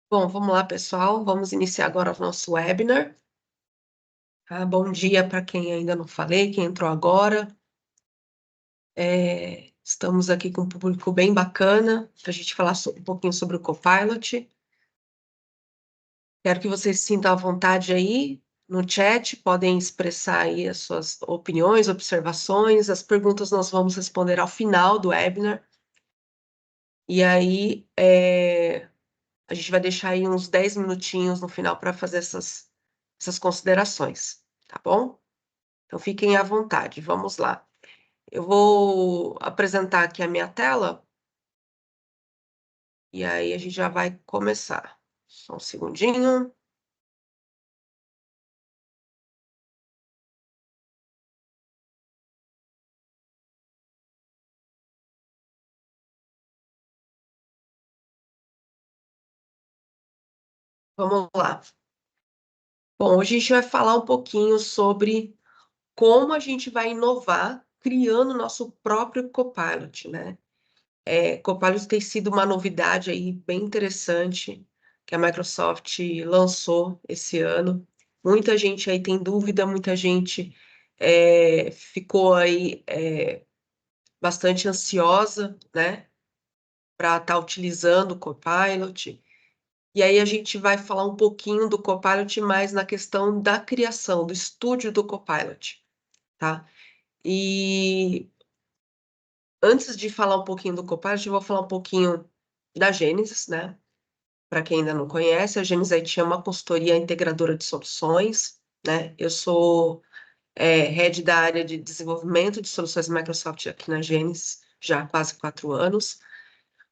Bom, vamos lá, pessoal. Vamos iniciar agora o nosso webinar. Bom dia para quem ainda não falei, quem entrou agora. Estamos aqui com um público bem bacana para a gente falar um pouquinho sobre o Copilot. Quero que vocês se sintam à vontade aí no chat, podem expressar aí as suas opiniões, observações. As perguntas nós vamos responder ao final do webinar. E aí, a gente vai deixar aí uns 10 minutinhos no final para fazer essas considerações, tá bom? Então, fiquem à vontade, vamos lá. Eu vou apresentar aqui a minha tela e aí a gente já vai começar. Só um segundinho. Vamos lá. Bom, hoje a gente vai falar um pouquinho sobre como a gente vai inovar criando o nosso próprio Copilot, né? Copilot tem sido uma novidade aí bem interessante que a Microsoft lançou esse ano. Muita gente aí tem dúvida, muita gente ficou aí bastante ansiosa, né, para estar utilizando o Copilot. E aí a gente vai falar um pouquinho do Copilot mais na questão da criação, do estúdio do Copilot, tá? E antes de falar um pouquinho do Copilot, eu vou falar um pouquinho da Gênesis, né? Para quem ainda não conhece, a Gênesis IT é uma consultoria integradora de soluções, né? Eu sou head da área de desenvolvimento de soluções Microsoft aqui na Gênesis, já há quase 4 anos.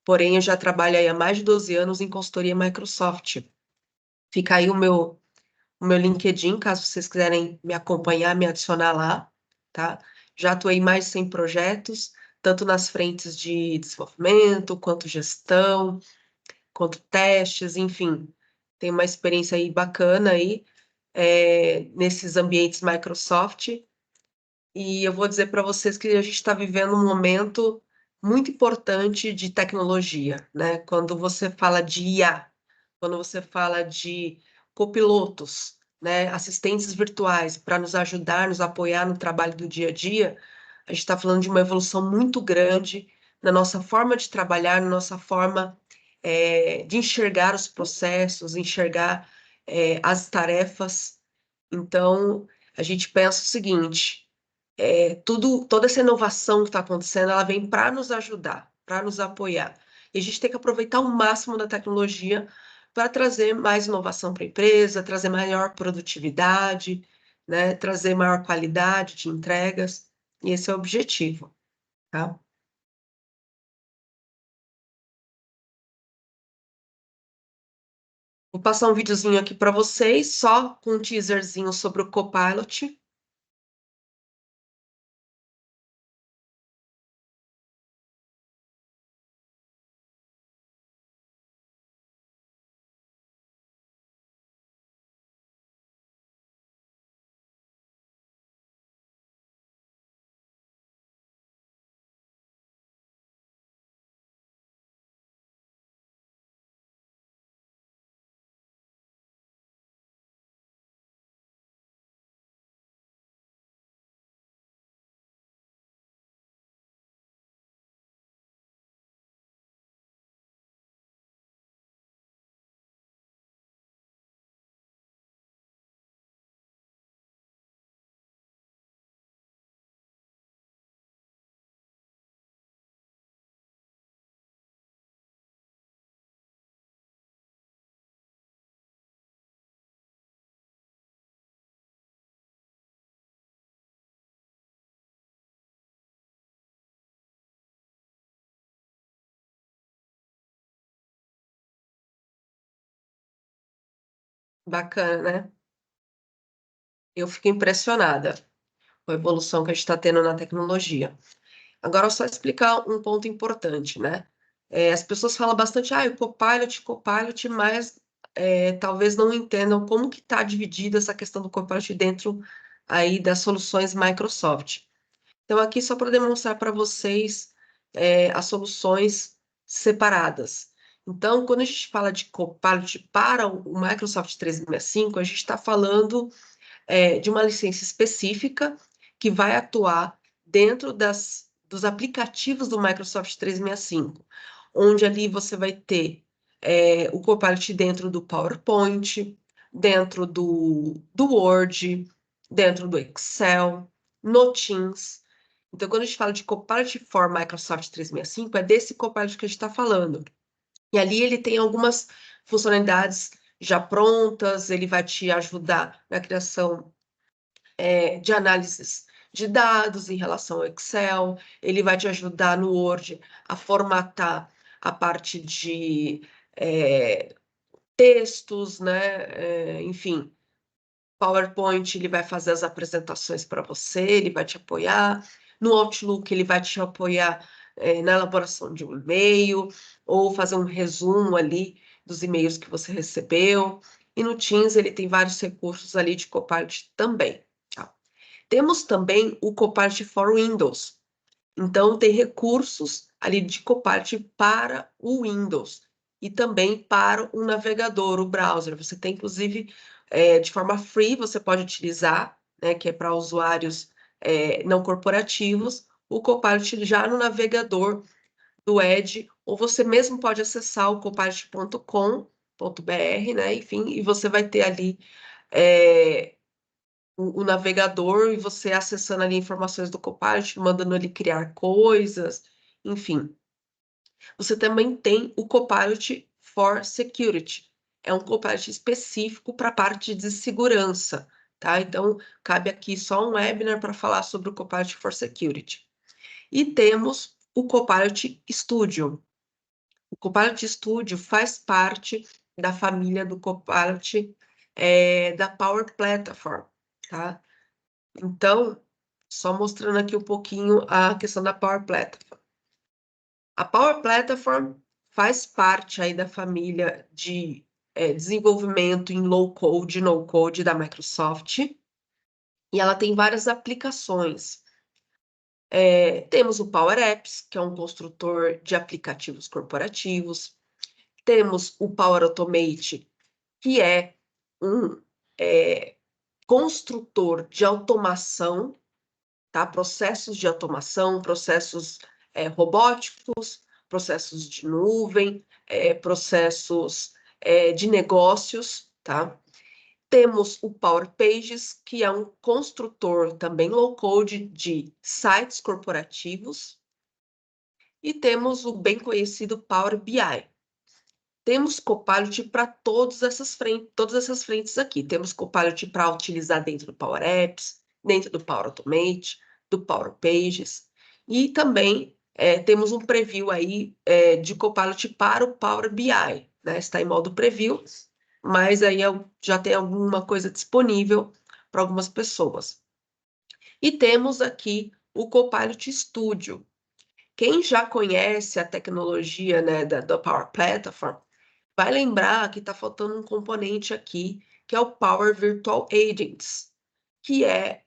Porém, eu já trabalho aí há mais de 12 anos em consultoria Microsoft. Fica aí o meu LinkedIn, caso vocês quiserem me acompanhar, me adicionar lá, tá? Já atuei em mais de 100 projetos, tanto nas frentes de desenvolvimento, quanto gestão, quanto testes, enfim. Tenho uma experiência aí bacana aí, nesses ambientes Microsoft. E eu vou dizer para vocês que a gente está vivendo um momento muito importante de tecnologia, né? Quando você fala de IA, quando você fala de copilotos, né? Assistentes virtuais para nos ajudar, nos apoiar no trabalho do dia a dia, a gente está falando de uma evolução muito grande na nossa forma de trabalhar, na nossa forma, de enxergar os processos, enxergar, as tarefas. Então, a gente pensa o seguinte toda essa inovação que está acontecendo, ela vem para nos ajudar, para nos apoiar. E a gente tem que aproveitar o máximo da tecnologia para trazer mais inovação para a empresa, trazer maior produtividade, né, trazer maior qualidade de entregas. E esse é o objetivo, tá? Vou passar um videozinho aqui para vocês, só com um teaserzinho sobre o Copilot. Bacana, né? Eu fico impressionada com a evolução que a gente está tendo na tecnologia. Agora, só explicar um ponto importante, né? As pessoas falam bastante, o Copilot, Copilot, mas talvez não entendam como que está dividida essa questão do Copilot dentro aí das soluções Microsoft. Então, aqui só para demonstrar para vocês as soluções separadas. Então, quando a gente fala de Copilot para o Microsoft 365, a gente está falando de uma licença específica que vai atuar dentro dos aplicativos do Microsoft 365, onde ali você vai ter o Copilot dentro do PowerPoint, dentro do Word, dentro do Excel, no Teams. Então, quando a gente fala de Copilot for Microsoft 365, é desse Copilot que a gente está falando. E ali ele tem algumas funcionalidades já prontas, ele vai te ajudar na criação de análises de dados em relação ao Excel, ele vai te ajudar no Word a formatar a parte de textos, né? Enfim, PowerPoint, ele vai fazer as apresentações para você, ele vai te apoiar. No Outlook, ele vai te apoiar na elaboração de um e-mail, ou fazer um resumo ali dos e-mails que você recebeu. E no Teams, ele tem vários recursos ali de Copilot também. Tá? Temos também o Copilot for Windows. Então, tem recursos ali de Copilot para o Windows e também para o navegador, o browser. Você tem, inclusive, de forma free, você pode utilizar, né, que é para usuários não corporativos, o Copilot já no navegador do Edge, ou você mesmo pode acessar o copilot.com.br, né, enfim, e você vai ter ali o navegador e você acessando ali informações do Copilot, mandando ele criar coisas, enfim. Você também tem o Copilot for Security. É um Copilot específico para a parte de segurança, tá? Então, cabe aqui só um webinar para falar sobre o Copilot for Security. E temos o Copilot Studio. O Copilot Studio faz parte da família do Copilot da Power Platform, tá? Então, só mostrando aqui um pouquinho a questão da Power Platform. A Power Platform faz parte aí da família de desenvolvimento em low code, no code da Microsoft, e ela tem várias aplicações. Temos o Power Apps, que é um construtor de aplicativos corporativos. Temos o Power Automate, que é um construtor de automação, tá? Processos de automação, processos robóticos, processos de nuvem, processos de negócios, tá? Temos o Power Pages, que é um construtor também low-code de sites corporativos, e temos o bem conhecido Power BI. Temos Copilot para todas essas frentes aqui. Temos Copilot para utilizar dentro do Power Apps, dentro do Power Automate, do Power Pages. E também temos um preview aí de Copilot para o Power BI. Né? Está em modo preview, mas aí já tem alguma coisa disponível para algumas pessoas. E temos aqui o Copilot Studio. Quem já conhece a tecnologia, né, da Power Platform, vai lembrar que está faltando um componente aqui, que é o Power Virtual Agents, que é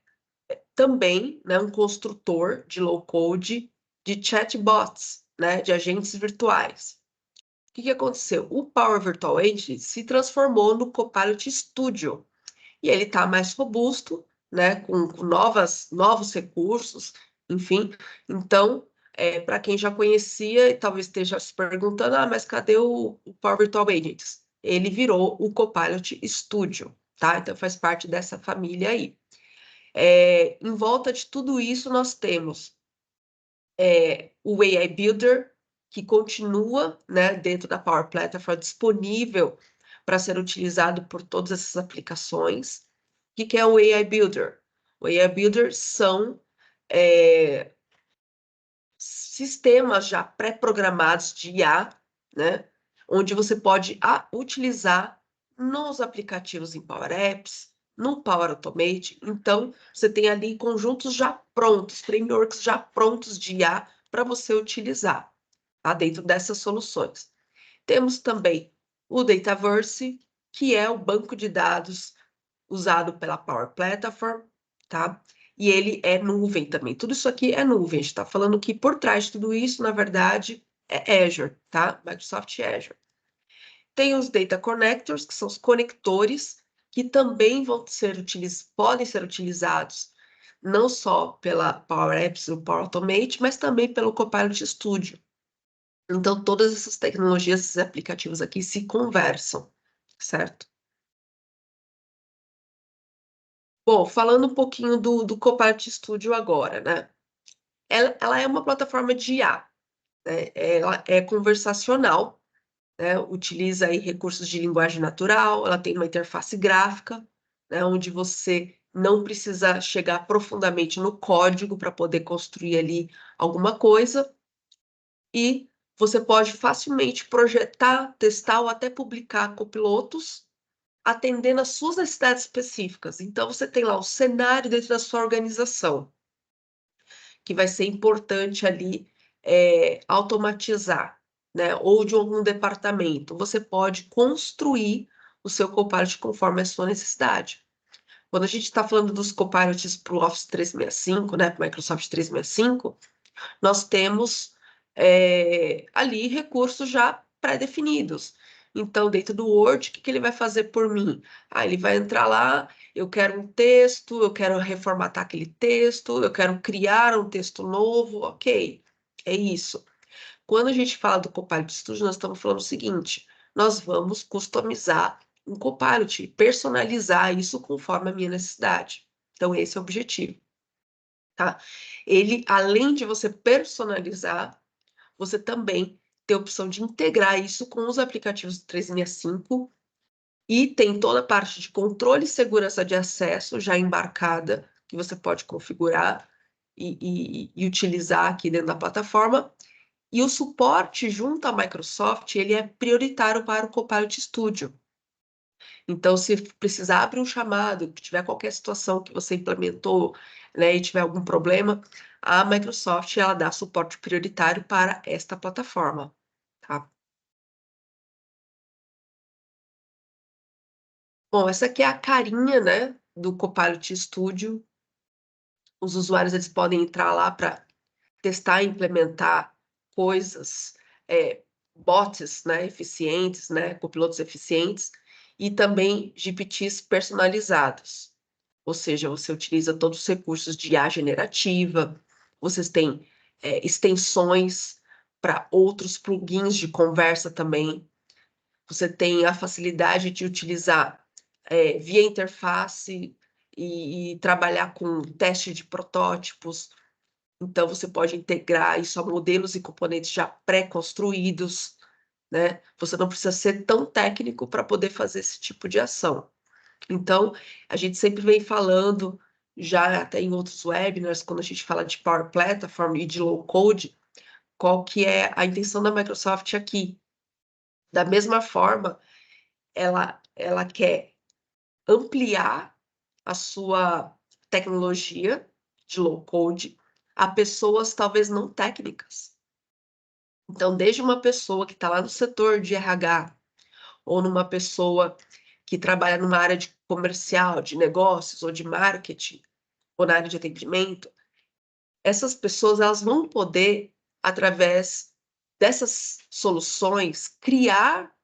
também, né, um construtor de low-code de chatbots, né, de agentes virtuais. O que aconteceu? O Power Virtual Agent se transformou no Copilot Studio, e ele está mais robusto, né, com novos recursos, enfim. Então, para quem já conhecia e talvez esteja se perguntando, mas cadê o Power Virtual Agents? Ele virou o Copilot Studio, tá? Então, faz parte dessa família aí. Em volta de tudo isso, nós temos o AI Builder, que continua, né, dentro da Power Platform, disponível para ser utilizado por todas essas aplicações. O que é o AI Builder? O AI Builder são sistemas já pré-programados de IA, né, onde você pode utilizar nos aplicativos em Power Apps, no Power Automate. Então, você tem ali conjuntos já prontos, frameworks já prontos de IA para você utilizar, tá? Dentro dessas soluções. Temos também o Dataverse, que é o banco de dados usado pela Power Platform, tá? E ele é nuvem também. Tudo isso aqui é nuvem. A gente está falando que por trás de tudo isso, na verdade, é Azure, tá? Microsoft Azure. Tem os data connectors, que são os conectores, que também podem ser utilizados não só pela Power Apps e o Power Automate, mas também pelo Copilot Studio. Então, todas essas tecnologias, esses aplicativos aqui se conversam, certo? Bom, falando um pouquinho do Copilot Studio agora, né? Ela é uma plataforma de IA, né? Ela é conversacional, né? Utiliza aí recursos de linguagem natural, ela tem uma interface gráfica, né? Onde você não precisa chegar profundamente no código para poder construir ali alguma coisa, e você pode facilmente projetar, testar ou até publicar copilotos atendendo às suas necessidades específicas. Então, você tem lá o cenário dentro da sua organização, que vai ser importante ali automatizar, né? Ou de algum departamento. Você pode construir o seu Copilot conforme a sua necessidade. Quando a gente está falando dos Copilots para o Office 365, né, para o Microsoft 365, nós temos ali recursos já pré-definidos. Então, dentro do Word, o que ele vai fazer por mim? Ele vai entrar lá, eu quero um texto, eu quero reformatar aquele texto, eu quero criar um texto novo, ok, é isso. Quando a gente fala do Copilot Studio, nós estamos falando o seguinte, nós vamos customizar um Copilot, personalizar isso conforme a minha necessidade. Então, esse é o objetivo, tá? Ele, além de você personalizar, você também tem a opção de integrar isso com os aplicativos do 365 e tem toda a parte de controle e segurança de acesso já embarcada, que você pode configurar e utilizar aqui dentro da plataforma. E o suporte junto à Microsoft, ele é prioritário para o Copilot Studio. Então, se precisar abrir um chamado, que tiver qualquer situação que você implementou, né, e tiver algum problema, a Microsoft, ela dá suporte prioritário para esta plataforma, tá? Bom, essa aqui é a carinha, né, do Copilot Studio. Os usuários, eles podem entrar lá para testar e implementar coisas, bots, né, eficientes, né, copilotos eficientes, e também GPTs personalizados. Ou seja, você utiliza todos os recursos de IA generativa, vocês têm extensões para outros plugins de conversa também, você tem a facilidade de utilizar via interface e trabalhar com teste de protótipos. Então, você pode integrar isso a modelos e componentes já pré-construídos, né? Você não precisa ser tão técnico para poder fazer esse tipo de ação. Então, a gente sempre vem falando, já até em outros webinars, quando a gente fala de Power Platform e de low code, qual que é a intenção da Microsoft aqui. Da mesma forma, ela quer ampliar a sua tecnologia de low code a pessoas talvez não técnicas. Então, desde uma pessoa que está lá no setor de RH, ou numa pessoa que trabalha numa área de comercial, de negócios, ou de marketing, ou na área de atendimento, essas pessoas elas vão poder, através dessas soluções, criar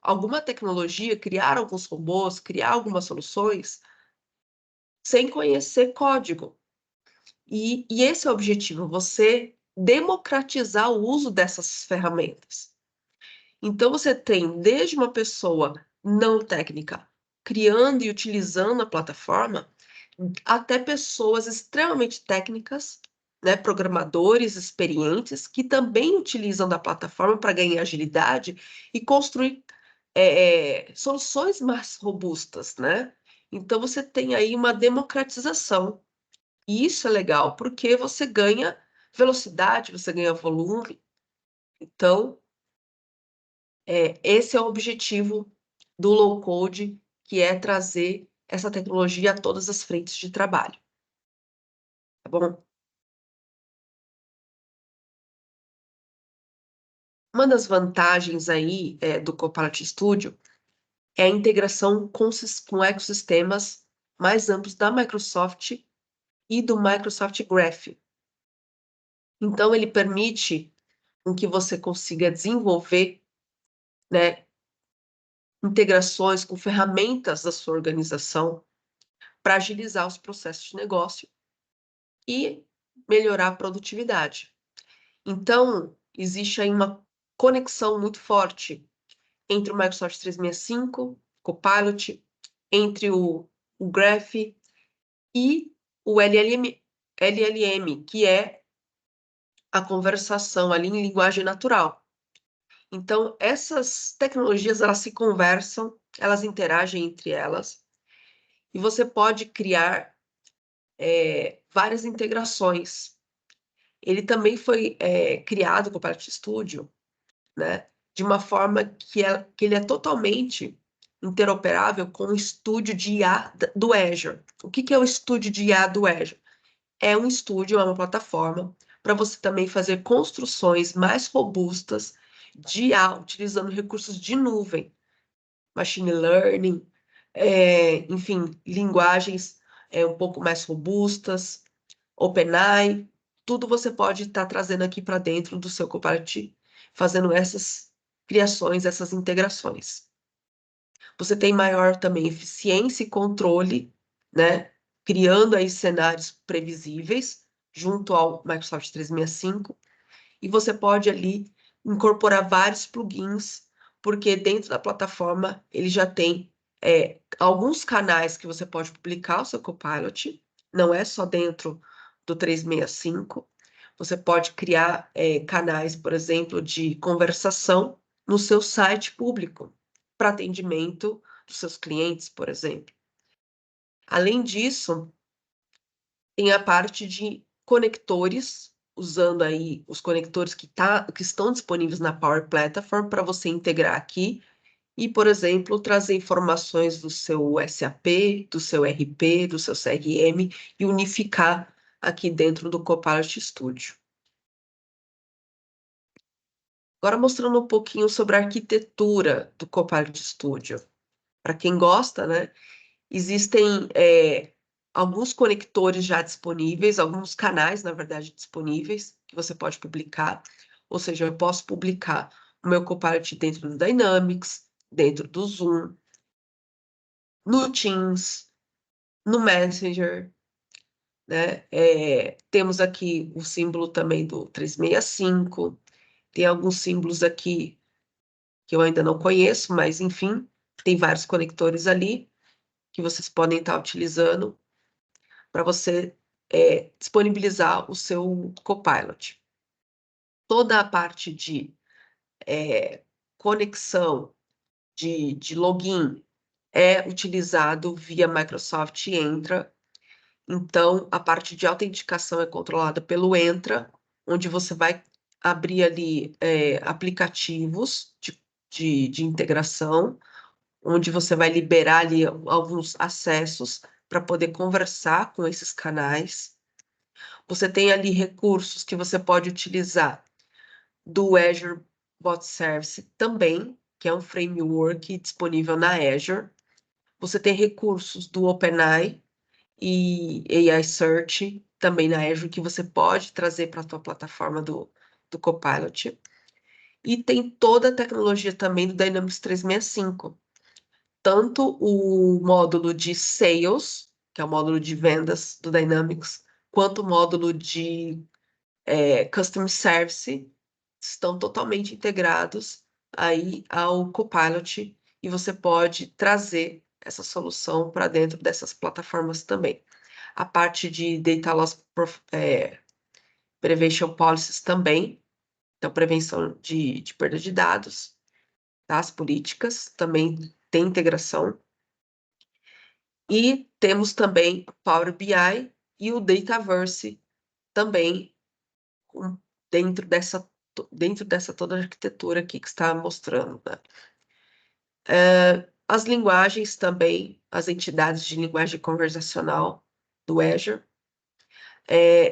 alguma tecnologia, criar alguns robôs, criar algumas soluções, sem conhecer código. E esse é o objetivo, você democratizar o uso dessas ferramentas. Então, você tem desde uma pessoa não técnica criando e utilizando a plataforma, até pessoas extremamente técnicas, né, programadores experientes, que também utilizam da plataforma para ganhar agilidade e construir soluções mais robustas, né? Então, você tem aí uma democratização. E isso é legal, porque você ganha velocidade, você ganha volume. Então, esse é o objetivo do low code, que é trazer essa tecnologia a todas as frentes de trabalho, tá bom? Uma das vantagens aí do Copilot Studio é a integração com ecossistemas mais amplos da Microsoft e do Microsoft Graph. Então, ele permite com que você consiga desenvolver, né, integrações com ferramentas da sua organização para agilizar os processos de negócio e melhorar a produtividade. Então, existe aí uma conexão muito forte entre o Microsoft 365, Copilot, entre o Graph e o LLM, que é a conversação ali em linguagem natural. Então, essas tecnologias, elas se conversam, elas interagem entre elas, e você pode criar várias integrações. Ele também foi criado com o Copilot Studio, né, de uma forma que ele é totalmente interoperável com o estúdio de IA do Azure. O que é o estúdio de IA do Azure? É um estúdio, é uma plataforma para você também fazer construções mais robustas de IA, utilizando recursos de nuvem, machine learning, enfim, linguagens um pouco mais robustas, OpenAI, tudo você pode estar trazendo aqui para dentro do seu Copilot, fazendo essas criações, essas integrações. Você tem maior também eficiência e controle, né? Criando aí cenários previsíveis junto ao Microsoft 365, e você pode ali incorporar vários plugins, porque dentro da plataforma ele já tem alguns canais que você pode publicar o seu Copilot, não é só dentro do 365. Você pode criar canais, por exemplo, de conversação no seu site público, para atendimento dos seus clientes, por exemplo. Além disso, tem a parte de conectores, usando aí os conectores que estão disponíveis na Power Platform para você integrar aqui e, por exemplo, trazer informações do seu SAP, do seu RP, do seu CRM e unificar aqui dentro do Copilot Studio. Agora mostrando um pouquinho sobre a arquitetura do Copilot Studio. Para quem gosta, né? Existem alguns conectores já disponíveis, alguns canais, na verdade, disponíveis, que você pode publicar. Ou seja, eu posso publicar o meu Copilot dentro do Dynamics, dentro do Zoom, no Teams, no Messenger, né? Temos aqui o símbolo também do 365, tem alguns símbolos aqui que eu ainda não conheço, mas enfim, tem vários conectores ali que vocês podem estar utilizando para você disponibilizar o seu Copilot. Toda a parte de conexão, de login, é utilizado via Microsoft Entra. Então, a parte de autenticação é controlada pelo Entra, onde você vai abrir ali aplicativos de integração, onde você vai liberar ali alguns acessos para poder conversar com esses canais. Você tem ali recursos que você pode utilizar do Azure Bot Service também, que é um framework disponível na Azure. Você tem recursos do OpenAI e AI Search também na Azure que você pode trazer para a tua plataforma do Copilot. E tem toda a tecnologia também do Dynamics 365. Tanto o módulo de Sales, que é o módulo de vendas do Dynamics, quanto o módulo de Customer Service estão totalmente integrados aí ao Copilot e você pode trazer essa solução para dentro dessas plataformas também. A parte de Data Loss Prevention Policies também, então prevenção de perda de dados, tá? As políticas também tem integração. E temos também o Power BI e o Dataverse também dentro dessa toda a arquitetura aqui que está mostrando, né? As linguagens também, as entidades de linguagem conversacional do Azure,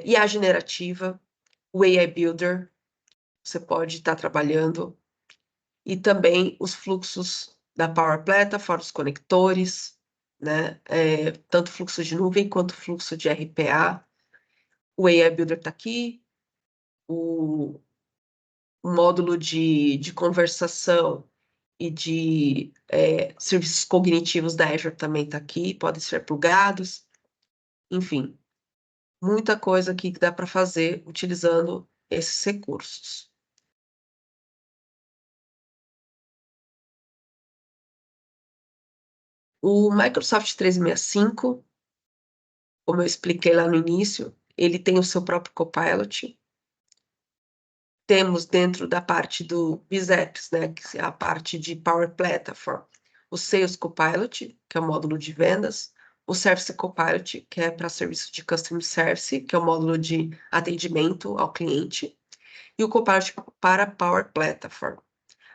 IA generativa, o AI Builder, você pode estar trabalhando, e também os fluxos da Power Platform, os conectores, né? Tanto fluxo de nuvem quanto fluxo de RPA. O AI Builder está aqui, o módulo de conversação e de serviços cognitivos da Azure também está aqui, podem ser plugados, enfim, muita coisa aqui que dá para fazer utilizando esses recursos. O Microsoft 365, como eu expliquei lá no início, ele tem o seu próprio Copilot. Temos dentro da parte do BizApps, né, que é a parte de Power Platform, o Sales Copilot, que é o módulo de vendas, o Service Copilot, que é para serviço de Customer Service, que é o módulo de atendimento ao cliente, e o Copilot para Power Platform.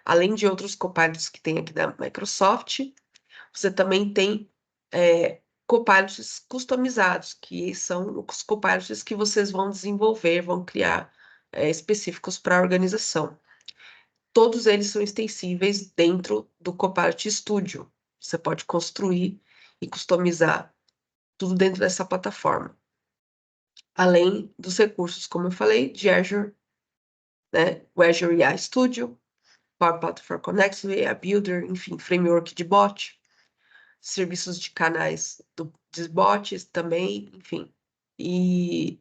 Além de outros copilots que tem aqui da Microsoft, você também tem copilots customizados, que são os copilots que vocês vão desenvolver, vão criar específicos para a organização. Todos eles são extensíveis dentro do Copilot Studio. Você pode construir e customizar tudo dentro dessa plataforma. Além dos recursos, como eu falei, de Azure, né? O Azure AI Studio, Power Platform Connect, AI Builder, enfim, framework de bot, serviços de canais de bots também, enfim, e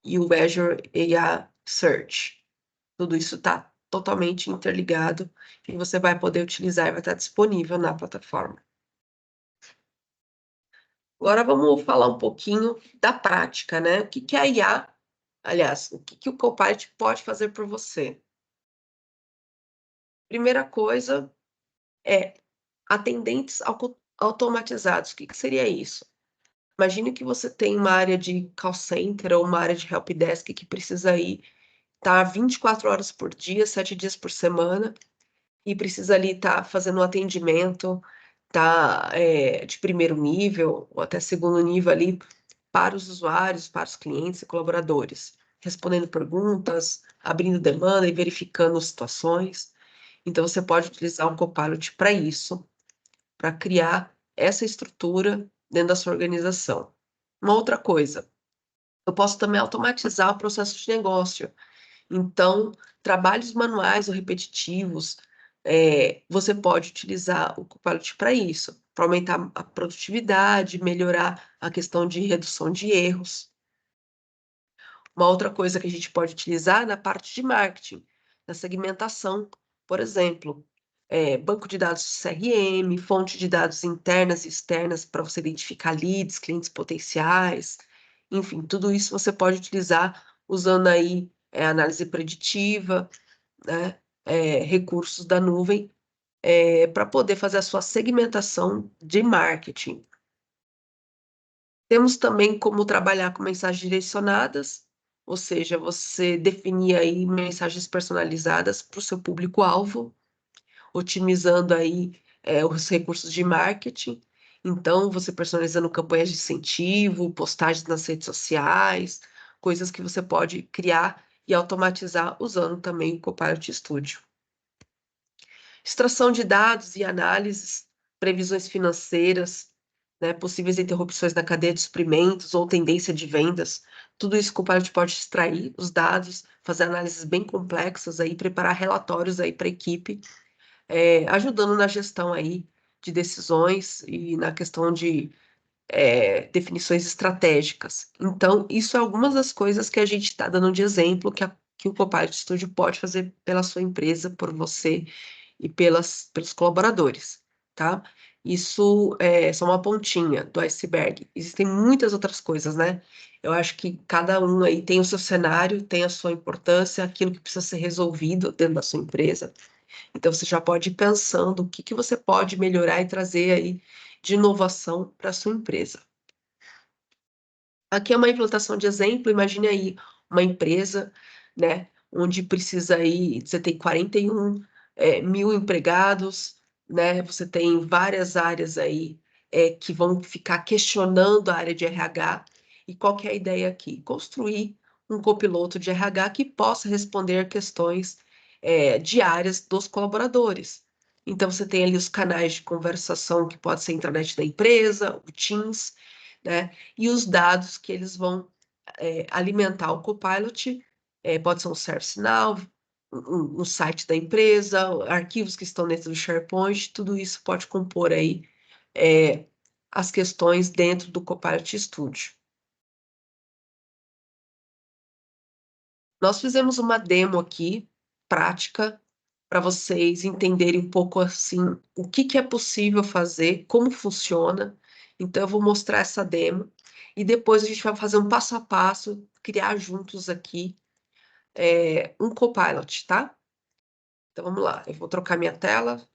o Azure AI Search. Tudo isso está totalmente interligado e você vai poder utilizar e vai estar disponível na plataforma. Agora vamos falar um pouquinho da prática, né? O que é a IA? Aliás, o que o Copilot pode fazer por você? Primeira coisa é atendentes automatizados. O que seria isso? Imagine que você tem uma área de call center ou uma área de helpdesk que precisa ir estar 24 horas por dia, 7 dias por semana, e precisa ali estar fazendo um atendimento, de primeiro nível ou até segundo nível ali para os usuários, para os clientes e colaboradores, respondendo perguntas, abrindo demanda e verificando situações. Então, você pode utilizar o Copilot para isso, para criar essa estrutura dentro da sua organização. Uma outra coisa, eu posso também automatizar o processo de negócio. Então, trabalhos manuais ou repetitivos, você pode utilizar o Copilot para isso, para aumentar a produtividade, melhorar a questão de redução de erros. Uma outra coisa que a gente pode utilizar na parte de marketing, na segmentação, por exemplo, banco de dados CRM, fonte de dados internas e externas para você identificar leads, clientes potenciais, enfim, tudo isso você pode utilizar usando aí análise preditiva, né, recursos da nuvem, para poder fazer a sua segmentação de marketing. Temos também como trabalhar com mensagens direcionadas, ou seja, você definir aí mensagens personalizadas para o seu público-alvo, otimizando aí os recursos de marketing. Então, você personalizando campanhas de incentivo, postagens nas redes sociais, coisas que você pode criar e automatizar usando também o Copilot Studio. Extração de dados e análises, previsões financeiras, né, possíveis interrupções na cadeia de suprimentos ou tendência de vendas. Tudo isso o Copilot pode extrair os dados, fazer análises bem complexas aí, preparar relatórios aí para a equipe, ajudando na gestão aí de decisões e na questão de definições estratégicas. Então, isso é algumas das coisas que a gente está dando de exemplo que o Copilot Studio pode fazer pela sua empresa, por você e pelos colaboradores, tá? Isso é só uma pontinha do iceberg. Existem muitas outras coisas, né? Eu acho que cada um aí tem o seu cenário, tem a sua importância, aquilo que precisa ser resolvido dentro da sua empresa. Então, você já pode ir pensando o que você pode melhorar e trazer aí de inovação para a sua empresa. Aqui é uma implantação de exemplo, imagine aí uma empresa, né, onde precisa aí, você tem 41 mil empregados, né, você tem várias áreas aí que vão ficar questionando a área de RH, e qual que é a ideia aqui? Construir um copiloto de RH que possa responder questões diárias dos colaboradores. Então, você tem ali os canais de conversação, que pode ser a intranet da empresa, o Teams, né? E os dados que eles vão alimentar o Copilot, pode ser um ServiceNow, um site da empresa, arquivos que estão dentro do SharePoint, tudo isso pode compor aí as questões dentro do Copilot Studio. Nós fizemos uma demo aqui, prática, para vocês entenderem um pouco assim o que é possível fazer, como funciona. Então, eu vou mostrar essa demo e depois a gente vai fazer um passo a passo, criar juntos aqui um Copilot, tá? Então, vamos lá. Eu vou trocar minha tela.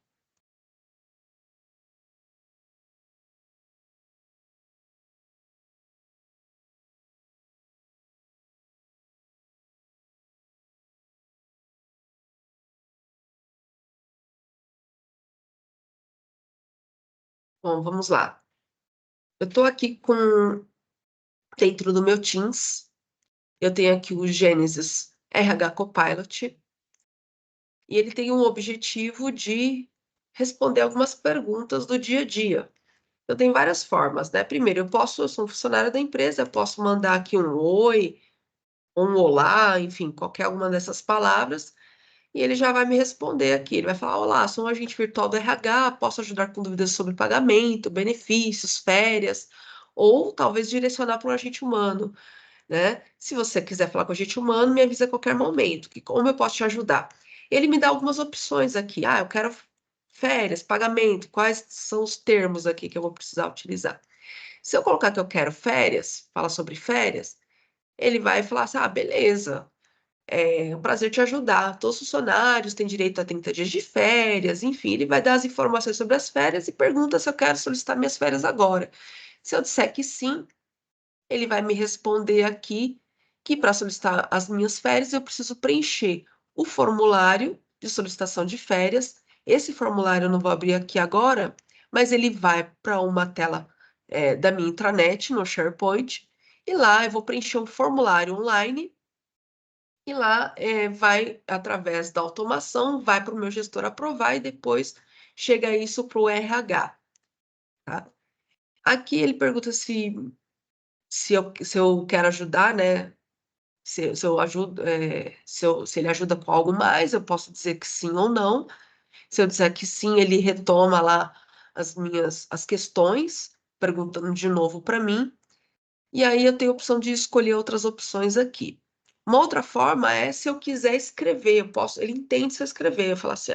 Bom, vamos lá. Eu estou aqui dentro do meu Teams. Eu tenho aqui o Genesis RH Copilot e ele tem um objetivo de responder algumas perguntas do dia a dia. Eu tenho várias formas, né? Primeiro, eu sou um funcionário da empresa, eu posso mandar aqui um oi, um olá, enfim, qualquer uma dessas palavras, e ele já vai me responder aqui. Ele vai falar: olá, sou um agente virtual do RH, posso ajudar com dúvidas sobre pagamento, benefícios, férias, ou talvez direcionar para um agente humano, né? Se você quiser falar com o agente humano, me avisa a qualquer momento, que como eu posso te ajudar? Ele me dá algumas opções aqui. Ah, eu quero férias, pagamento, quais são os termos aqui que eu vou precisar utilizar? Se eu colocar que eu quero férias, fala sobre férias, ele vai falar assim: ah, beleza, é um prazer te ajudar. Todos os funcionários têm direito a 30 dias de férias, enfim, ele vai dar as informações sobre as férias e pergunta se eu quero solicitar minhas férias agora. Se eu disser que sim, ele vai me responder aqui que para solicitar as minhas férias eu preciso preencher o formulário de solicitação de férias. Esse formulário eu não vou abrir aqui agora, mas ele vai para uma tela da minha intranet no SharePoint, e lá eu vou preencher um formulário online, e lá vai, através da automação, vai para o meu gestor aprovar e depois chega isso para o RH. Tá? Aqui ele pergunta se eu quero ajudar, né? Se eu ajudo, se ele ajuda com algo mais, eu posso dizer que sim ou não. Se eu disser que sim, ele retoma lá as questões, perguntando de novo para mim. E aí eu tenho a opção de escolher outras opções aqui. Uma outra forma é se eu quiser escrever, ele entende se eu escrever. Eu falo assim: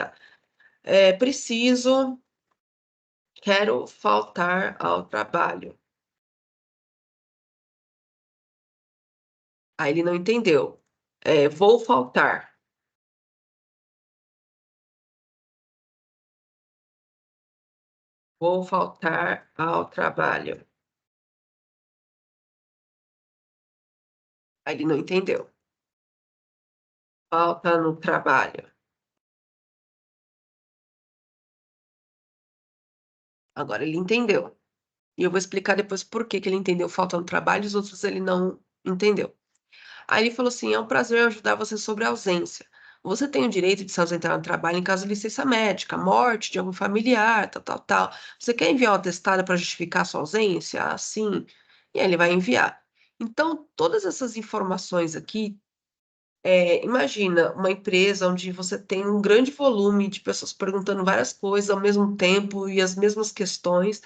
quero faltar ao trabalho. Aí ele não entendeu. Vou faltar. Vou faltar ao trabalho. Aí ele não entendeu. Falta no trabalho. Agora ele entendeu. E eu vou explicar depois por que que ele entendeu falta no trabalho e os outros ele não entendeu. Aí ele falou assim: é um prazer ajudar você sobre a ausência. Você tem o direito de se ausentar no trabalho em caso de licença médica, morte de algum familiar, tal, tal, tal. Você quer enviar um atestado para justificar a sua ausência? Ah, sim. E aí ele vai enviar. Então, todas essas informações aqui, imagina uma empresa onde você tem um grande volume de pessoas perguntando várias coisas ao mesmo tempo e as mesmas questões,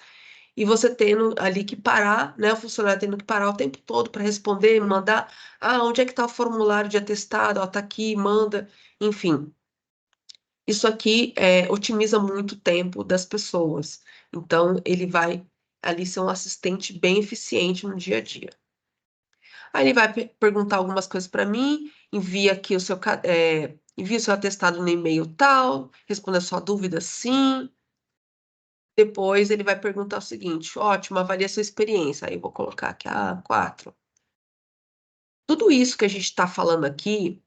e você tendo ali que parar, né, o funcionário tendo que parar o tempo todo para responder, mandar: ah, onde é que está o formulário de atestado? Ó, tá aqui, manda, enfim. Isso aqui otimiza muito o tempo das pessoas. Então, ele vai ali ser um assistente bem eficiente no dia a dia. Aí ele vai perguntar algumas coisas para mim, envia aqui envia o seu atestado no e-mail tal, responda a sua dúvida sim. Depois ele vai perguntar o seguinte: ótimo, avalie a sua experiência. Aí eu vou colocar aqui, 4. Tudo isso que a gente está falando aqui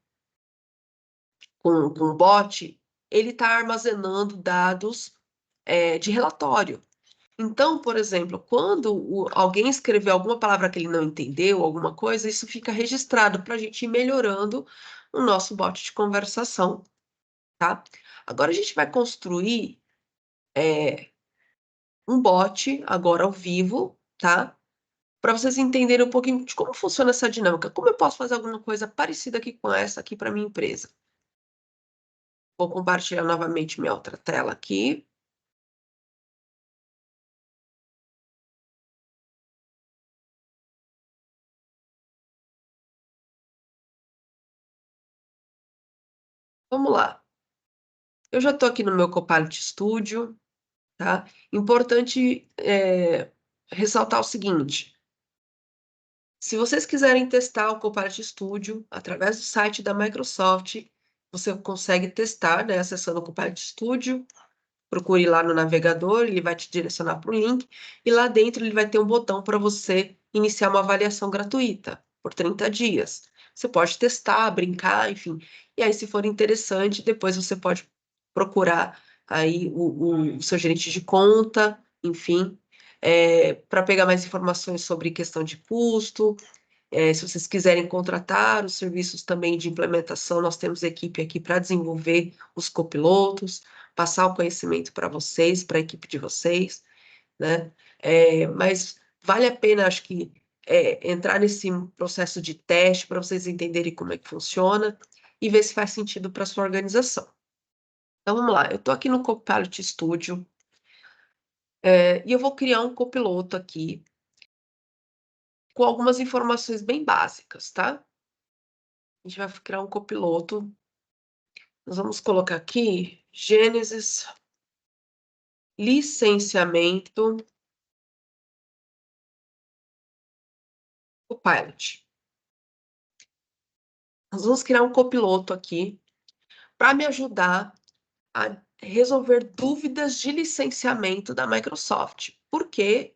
com o bot, ele está armazenando dados de relatório. Então, por exemplo, quando alguém escreveu alguma palavra que ele não entendeu, alguma coisa, isso fica registrado para a gente ir melhorando o nosso bot de conversação, tá? Agora a gente vai construir um bot, agora ao vivo, tá? Para vocês entenderem um pouquinho de como funciona essa dinâmica. Como eu posso fazer alguma coisa parecida aqui com essa aqui para minha empresa? Vou compartilhar novamente minha outra tela aqui. Vamos lá. Eu já estou aqui no meu Copilot Studio, tá? Importante ressaltar o seguinte: se vocês quiserem testar o Copilot Studio através do site da Microsoft, você consegue testar, né, acessando o Copilot Studio. Procure lá no navegador, ele vai te direcionar para o link, e lá dentro ele vai ter um botão para você iniciar uma avaliação gratuita por 30 dias. Você pode testar, brincar, enfim. E aí, se for interessante, depois você pode procurar aí o seu gerente de conta, enfim, para pegar mais informações sobre questão de custo. Se vocês quiserem contratar os serviços também de implementação, nós temos equipe aqui para desenvolver os copilotos, passar o conhecimento para vocês, para a equipe de vocês, né? Mas vale a pena, acho que, entrar nesse processo de teste para vocês entenderem como é que funciona e ver se faz sentido para a sua organização. Então, vamos lá. Eu estou aqui no Copilot Studio, e eu vou criar um copiloto aqui com algumas informações bem básicas, tá? A gente vai criar um copiloto. Nós vamos colocar aqui Gênesis, licenciamento, Copilot. Nós vamos criar um copiloto aqui para me ajudar a resolver dúvidas de licenciamento da Microsoft. Por quê?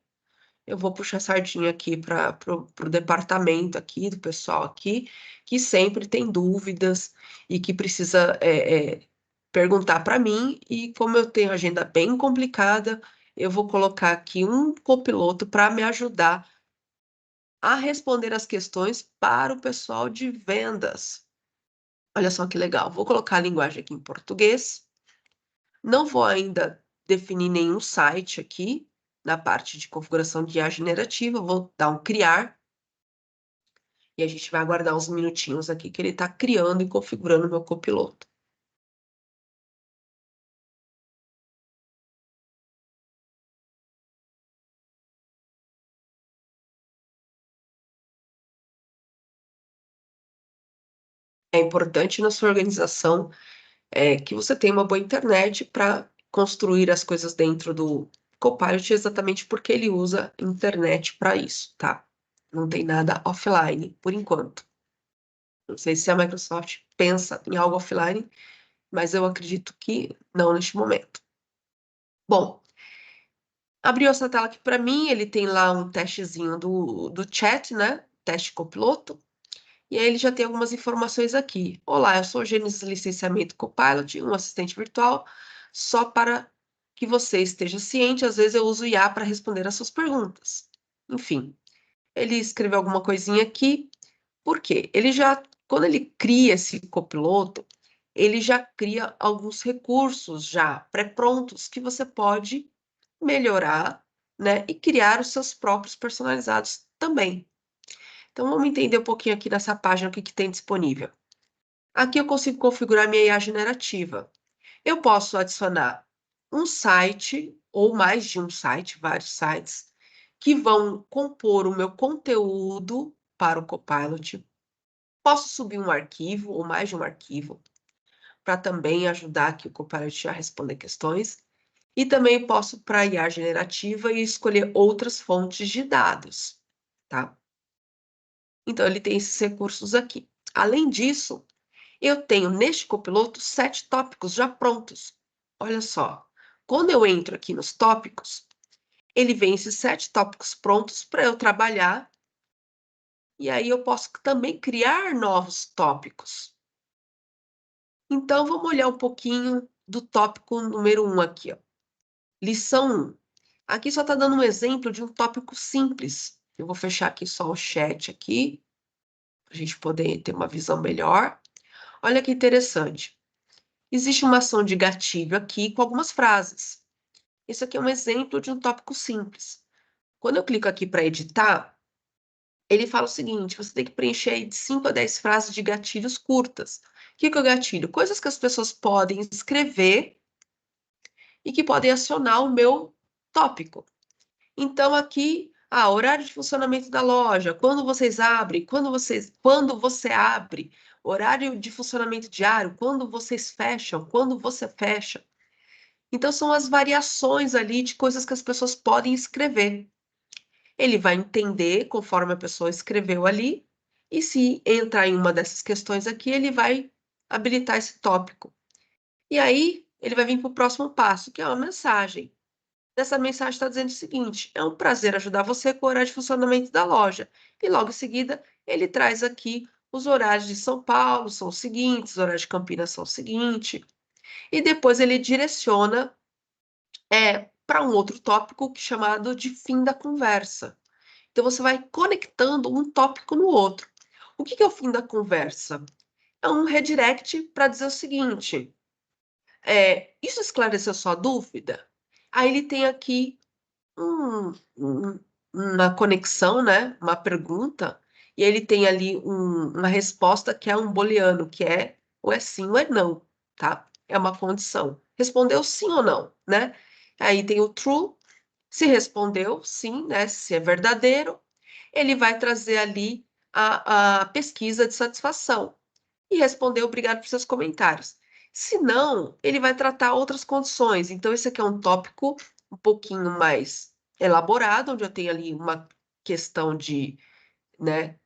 Eu vou puxar a sardinha aqui para o departamento aqui, do pessoal aqui, que sempre tem dúvidas e que precisa perguntar para mim, e como eu tenho agenda bem complicada, eu vou colocar aqui um copiloto para me ajudar a responder as questões para o pessoal de vendas. Olha só que legal. Vou colocar a linguagem aqui em português. Não vou ainda definir nenhum site aqui na parte de configuração de IA generativa. Vou dar um criar. E a gente vai aguardar uns minutinhos aqui que ele está criando e configurando o meu copiloto. É importante na sua organização que você tenha uma boa internet para construir as coisas dentro do Copilot, exatamente porque ele usa internet para isso, tá? Não tem nada offline, por enquanto. Não sei se a Microsoft pensa em algo offline, mas eu acredito que não neste momento. Bom, abriu essa tela aqui para mim, ele tem lá um testezinho do chat, né? Teste copiloto. E aí ele já tem algumas informações aqui. Olá, eu sou o Gênesis Licenciamento Copilot, um assistente virtual. Só para que você esteja ciente, às vezes eu uso o IA para responder as suas perguntas. Enfim, ele escreveu alguma coisinha aqui. Por quê? Quando ele cria esse copiloto, ele já cria alguns recursos já pré-prontos que você pode melhorar, né, e criar os seus próprios personalizados também. Então, vamos entender um pouquinho aqui nessa página o que tem disponível. Aqui eu consigo configurar minha IA generativa. Eu posso adicionar um site ou mais de um site, vários sites, que vão compor o meu conteúdo para o Copilot. Posso subir um arquivo ou mais de um arquivo para também ajudar aqui o Copilot a responder questões. E também posso para a IA generativa e escolher outras fontes de dados, tá? Então, ele tem esses recursos aqui. Além disso, eu tenho neste copiloto 7 tópicos já prontos. Olha só, quando eu entro aqui nos tópicos, ele vem esses 7 tópicos prontos para eu trabalhar, e aí eu posso também criar novos tópicos. Então, vamos olhar um pouquinho do tópico número 1 aqui, ó. Lição 1. Aqui só está dando um exemplo de um tópico simples. Eu vou fechar aqui só o chat aqui, para a gente poder ter uma visão melhor. Olha que interessante. Existe uma ação de gatilho aqui com algumas frases. Esse aqui é um exemplo de um tópico simples. Quando eu clico aqui para editar, ele fala o seguinte: você tem que preencher aí de 5 a 10 frases de gatilhos curtas, que é o gatilho? Coisas que as pessoas podem escrever e que podem acionar o meu tópico. Então, aqui, horário de funcionamento da loja, quando vocês abrem, quando você abre, horário de funcionamento diário, quando vocês fecham, quando você fecha. Então, são as variações ali de coisas que as pessoas podem escrever. Ele vai entender conforme a pessoa escreveu ali, e se entrar em uma dessas questões aqui, ele vai habilitar esse tópico. E aí, ele vai vir para o próximo passo, que é uma mensagem. Essa mensagem está dizendo o seguinte: é um prazer ajudar você com o horário de funcionamento da loja. E logo em seguida, ele traz aqui os horários de São Paulo, são os seguintes, os horários de Campinas são os seguintes. E depois ele direciona para um outro tópico chamado de fim da conversa. Então, você vai conectando um tópico no outro. O que é o fim da conversa? É um redirect para dizer o seguinte: isso esclareceu sua dúvida? Aí ele tem aqui uma conexão, né? Uma pergunta, e ele tem ali uma resposta que é um booleano, que é ou é sim ou é não, tá? É uma condição. Respondeu sim ou não, né? Aí tem o true, se respondeu sim, né? Se é verdadeiro, ele vai trazer ali a pesquisa de satisfação e responder obrigado por seus comentários. Se não, ele vai tratar outras condições. Então, esse aqui é um tópico um pouquinho mais elaborado, onde eu tenho ali uma questão de, né,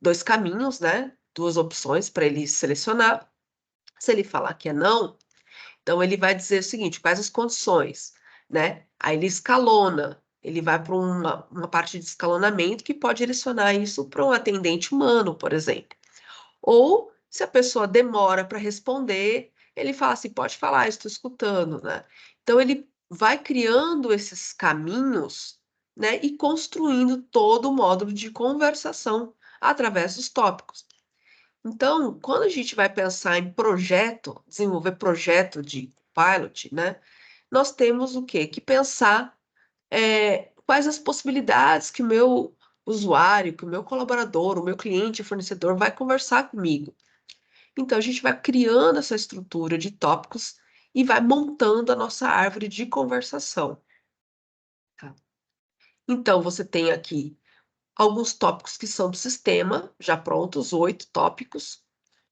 dois caminhos, né, duas opções para ele selecionar. Se ele falar que é não, então ele vai dizer o seguinte: quais as condições, né? Aí ele escalona, ele vai para uma parte de escalonamento que pode direcionar isso para um atendente humano, por exemplo. Ou, se a pessoa demora para responder, ele fala assim: pode falar, estou escutando, né? Então, ele vai criando esses caminhos, né, e construindo todo o módulo de conversação através dos tópicos. Então, quando a gente vai pensar em projeto, desenvolver projeto de pilot, né, nós temos o quê? Que pensar quais as possibilidades que o meu usuário, que o meu colaborador, o meu cliente, fornecedor vai conversar comigo. Então, a gente vai criando essa estrutura de tópicos e vai montando a nossa árvore de conversação. Tá? Então, você tem aqui alguns tópicos que são do sistema, já prontos, 8 tópicos,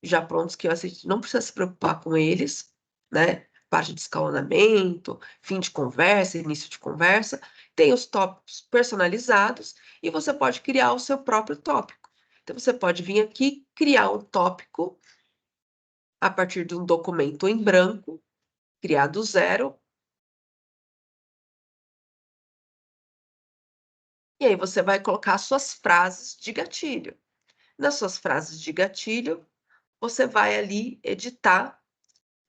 já prontos, que a gente não precisa se preocupar com eles, né? Parte de escalonamento, fim de conversa, início de conversa. Tem os tópicos personalizados e você pode criar o seu próprio tópico. Então, você pode vir aqui criar um tópico a partir de um documento em branco, criar do zero, e aí você vai colocar suas frases de gatilho. Nas suas frases de gatilho, você vai ali editar,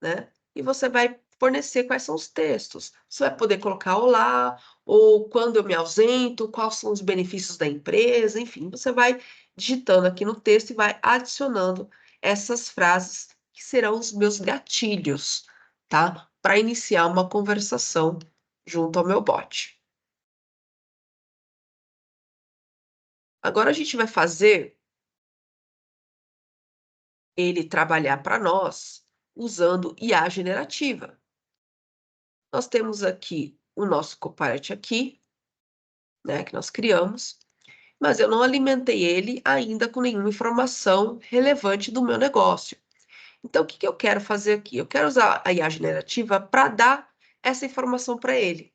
né? E você vai fornecer quais são os textos. Você vai poder colocar olá, ou quando eu me ausento, quais são os benefícios da empresa, enfim, você vai digitando aqui no texto e vai adicionando essas frases que serão os meus gatilhos, tá? Para iniciar uma conversação junto ao meu bot. Agora a gente vai fazer ele trabalhar para nós usando IA generativa. Nós temos aqui o nosso Copilot aqui, né, que nós criamos, mas eu não alimentei ele ainda com nenhuma informação relevante do meu negócio. Então, o que que eu quero fazer aqui? Eu quero usar a IA generativa para dar essa informação para ele.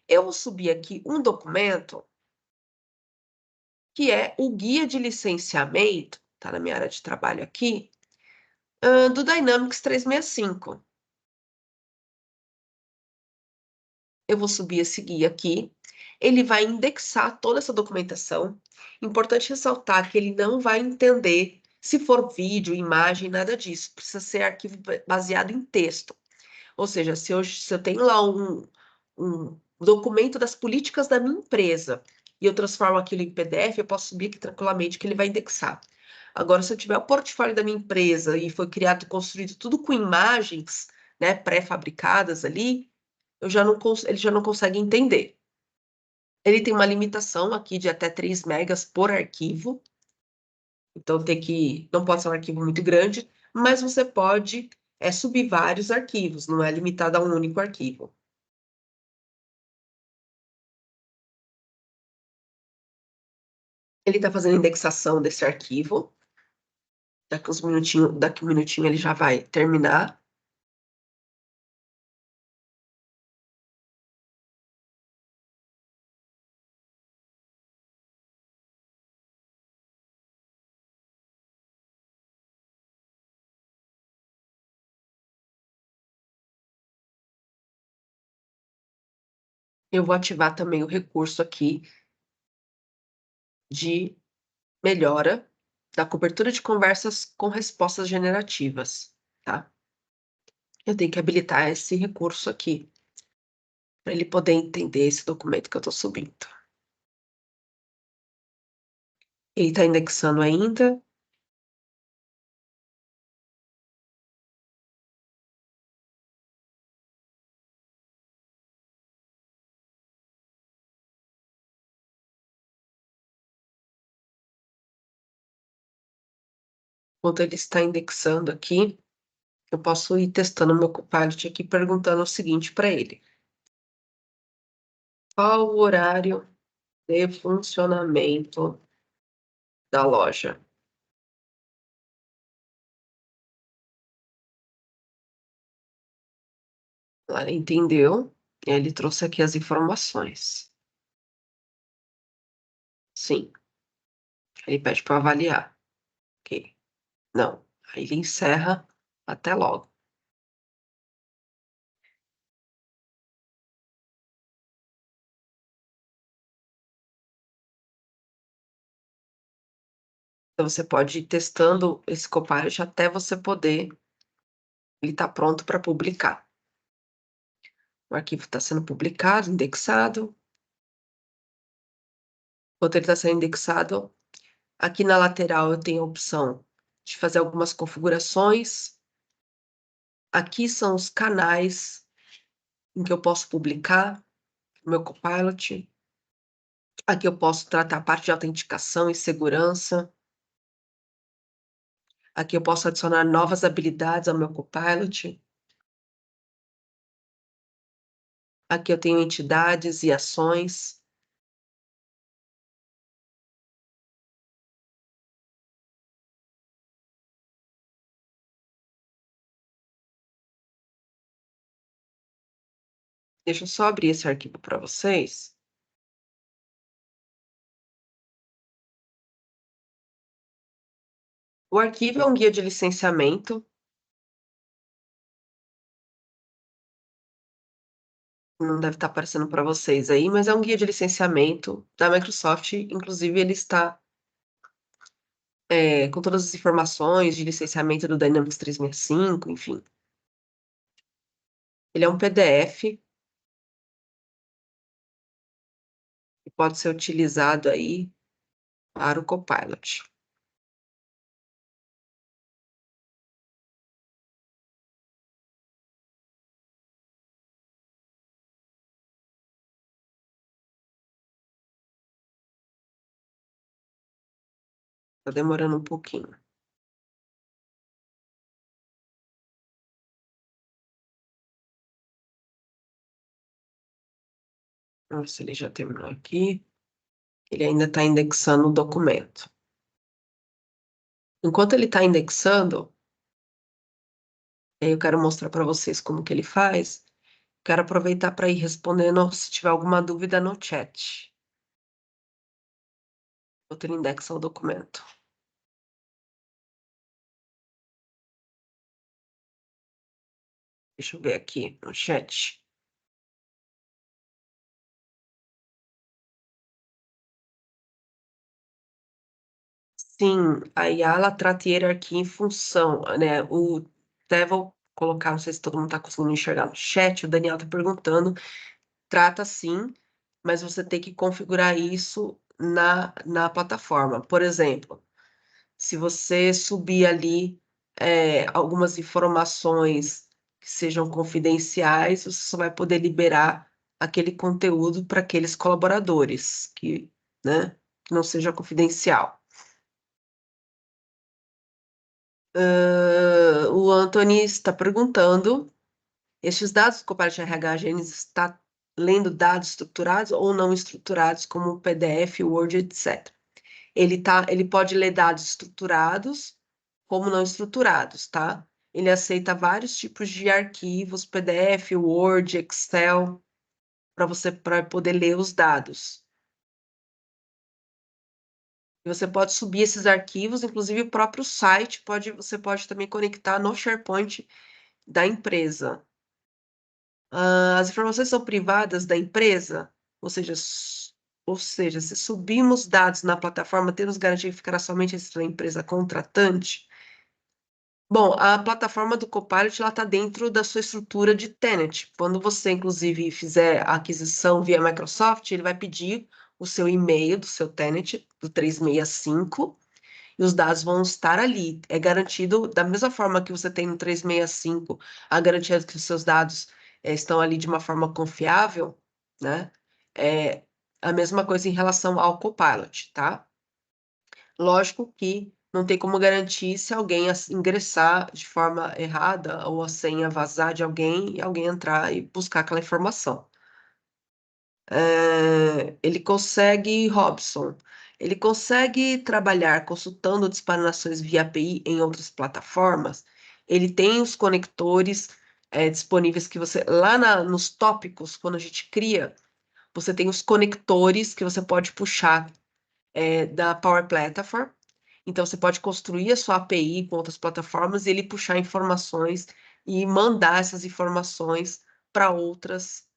Eu vou subir aqui um documento que é o guia de licenciamento, tá na minha área de trabalho aqui, do Dynamics 365. Eu vou subir esse guia aqui. Ele vai indexar toda essa documentação. Importante ressaltar que ele não vai entender se for vídeo, imagem, nada disso. Precisa ser arquivo baseado em texto. Ou seja, se eu tenho lá um documento das políticas da minha empresa e eu transformo aquilo em PDF, eu posso subir aqui tranquilamente que ele vai indexar. Agora, se eu tiver o portfólio da minha empresa e foi criado e construído tudo com imagens, né, pré-fabricadas ali, ele já não consegue entender. Ele tem uma limitação aqui de até 3 megas por arquivo, então não pode ser um arquivo muito grande, mas você pode subir vários arquivos, não é limitado a um único arquivo. Ele está fazendo indexação desse arquivo. Daqui um minutinho ele já vai terminar. Eu vou ativar também o recurso aqui de melhora da cobertura de conversas com respostas generativas, tá? Eu tenho que habilitar esse recurso aqui, para ele poder entender esse documento que eu estou subindo. Ele está indexando ainda. Enquanto ele está indexando aqui, eu posso ir testando o meu Copilot aqui, perguntando o seguinte para ele: qual o horário de funcionamento da loja? Ela entendeu, e ele trouxe aqui as informações. Sim, ele pede para avaliar. Ok. Não. Aí ele encerra. Até logo. Então você pode ir testando esse Copilot até você poder. Ele está pronto para publicar. O arquivo está sendo publicado, indexado. Enquanto ele está sendo indexado, aqui na lateral eu tenho a opção de fazer algumas configurações. Aqui são os canais em que eu posso publicar o meu Copilot. Aqui eu posso tratar a parte de autenticação e segurança. Aqui eu posso adicionar novas habilidades ao meu Copilot. Aqui eu tenho entidades e ações. Deixa eu só abrir esse arquivo para vocês. O arquivo é um guia de licenciamento. Não deve estar aparecendo para vocês aí, mas é um guia de licenciamento da Microsoft. Inclusive, ele está com todas as informações de licenciamento do Dynamics 365, enfim. Ele é um PDF que pode ser utilizado aí para o Copilot. Está demorando um pouquinho. Vamos ver se ele já terminou aqui. Ele ainda está indexando o documento. Enquanto ele está indexando, eu quero mostrar para vocês como que ele faz. Quero aproveitar para ir respondendo se tiver alguma dúvida no chat. Enquanto ele indexa o documento. Deixa eu ver aqui no chat. Sim, a IA ela trata a hierarquia em função, né? Até vou colocar, não sei se todo mundo está conseguindo enxergar no chat, o Daniel está perguntando, trata sim, mas você tem que configurar isso na plataforma. Por exemplo, se você subir ali algumas informações que sejam confidenciais, você só vai poder liberar aquele conteúdo para aqueles colaboradores né, que não seja confidencial. O Anthony está perguntando: estes dados do Copilot RH Gênesis está lendo dados estruturados ou não estruturados, como PDF, Word, etc. Ele pode ler dados estruturados como não estruturados, tá? Ele aceita vários tipos de arquivos, PDF, Word, Excel, para poder ler os dados. E você pode subir esses arquivos, inclusive o próprio site você pode também conectar no SharePoint da empresa. As informações são privadas da empresa, ou seja, se subirmos dados na plataforma, temos garantia que ficará somente registrado na empresa contratante. Bom, a plataforma do Copilot está dentro da sua estrutura de tenant. Quando você, inclusive, fizer a aquisição via Microsoft, ele vai pedir o seu e-mail do seu tenant, do 365, e os dados vão estar ali. É garantido, da mesma forma que você tem no 365, a garantia de que os seus dados estão ali de uma forma confiável, né? É a mesma coisa em relação ao Copilot, tá? Lógico que não tem como garantir se alguém ingressar de forma errada ou a senha vazar de alguém e alguém entrar e buscar aquela informação. Robson, ele consegue trabalhar consultando disparações via API em outras plataformas. Ele tem os conectores disponíveis que você, nos tópicos, quando a gente cria, você tem os conectores que você pode puxar da Power Platform. Então, você pode construir a sua API com outras plataformas e ele puxar informações e mandar essas informações para outras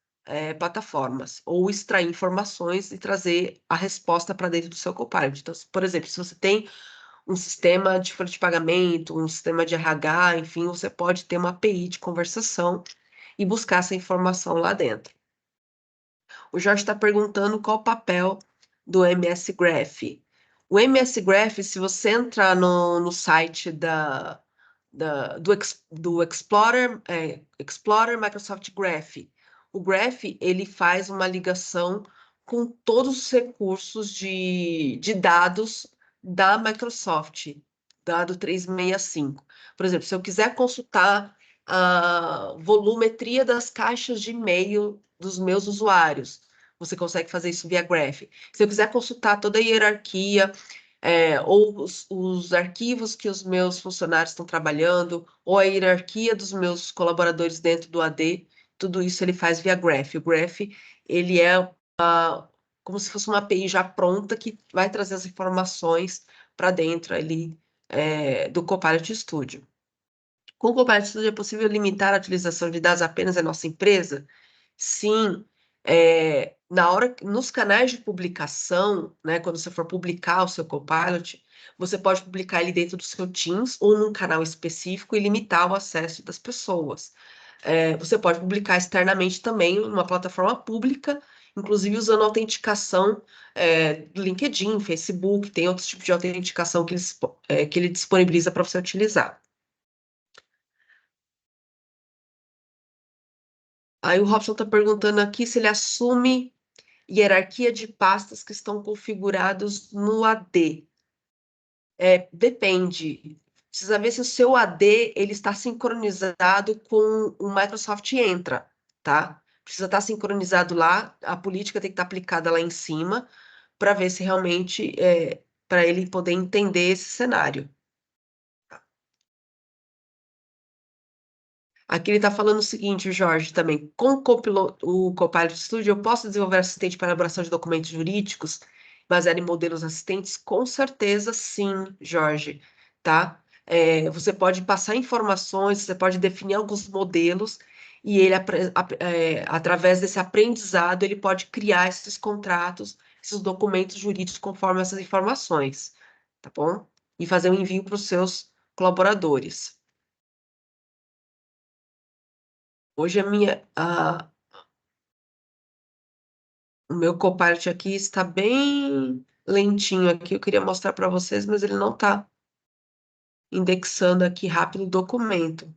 plataformas, ou extrair informações e trazer a resposta para dentro do seu Copilot. Então, por exemplo, se você tem um sistema de folha de pagamento, um sistema de RH, enfim, você pode ter uma API de conversação e buscar essa informação lá dentro. O Jorge está perguntando qual o papel do MS Graph. O MS Graph, se você entrar no site do Explorer Microsoft Graph, o Graph ele faz uma ligação com todos os recursos de dados da Microsoft, dado 365. Por exemplo, se eu quiser consultar a volumetria das caixas de e-mail dos meus usuários, você consegue fazer isso via Graph. Se eu quiser consultar toda a hierarquia, ou os arquivos que os meus funcionários estão trabalhando, ou a hierarquia dos meus colaboradores dentro do AD, tudo isso ele faz via Graph. O Graph, ele é como se fosse uma API já pronta que vai trazer as informações para dentro ali do Copilot Studio. Com o Copilot Studio é possível limitar a utilização de dados apenas da nossa empresa? Sim, nos canais de publicação, né, quando você for publicar o seu Copilot, você pode publicar ele dentro do seu Teams ou num canal específico e limitar o acesso das pessoas. Você pode publicar externamente também numa plataforma pública, inclusive usando autenticação do LinkedIn, Facebook, tem outros tipos de autenticação que ele disponibiliza para você utilizar. Aí o Robson está perguntando aqui se ele assume hierarquia de pastas que estão configurados no AD. Depende. Precisa ver se o seu AD ele está sincronizado com o Microsoft Entra, tá? Precisa estar sincronizado lá, a política tem que estar aplicada lá em cima para ver se realmente para ele poder entender esse cenário. Aqui ele está falando o seguinte, o Jorge, também. Com o Copilot Studio, eu posso desenvolver assistente para elaboração de documentos jurídicos baseado em modelos assistentes? Com certeza, sim, Jorge, tá? Você pode passar informações, você pode definir alguns modelos e ele, através desse aprendizado, ele pode criar esses contratos, esses documentos jurídicos conforme essas informações, tá bom? E fazer um envio para os seus colaboradores. Hoje o meu Copilot aqui está bem lentinho aqui. Eu queria mostrar para vocês, mas ele não está indexando aqui rápido o documento.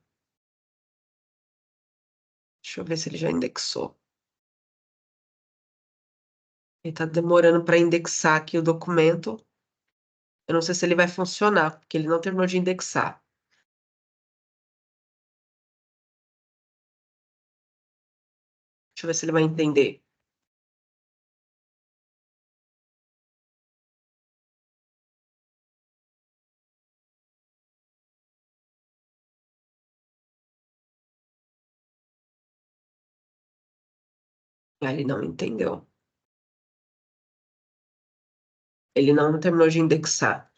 Deixa eu ver se ele já indexou. Ele está demorando para indexar aqui o documento. Eu não sei se ele vai funcionar, porque ele não terminou de indexar. Deixa eu ver se ele vai entender. Ah, ele não entendeu. Ele não terminou de indexar.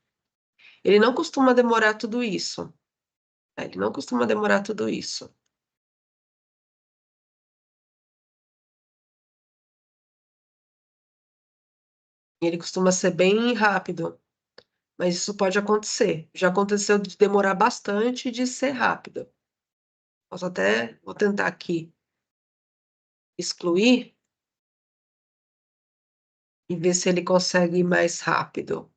Ele não costuma demorar tudo isso. Ele não costuma demorar tudo isso. Ele costuma ser bem rápido, mas isso pode acontecer. Já aconteceu de demorar bastante e de ser rápido. Vou tentar aqui excluir e ver se ele consegue ir mais rápido.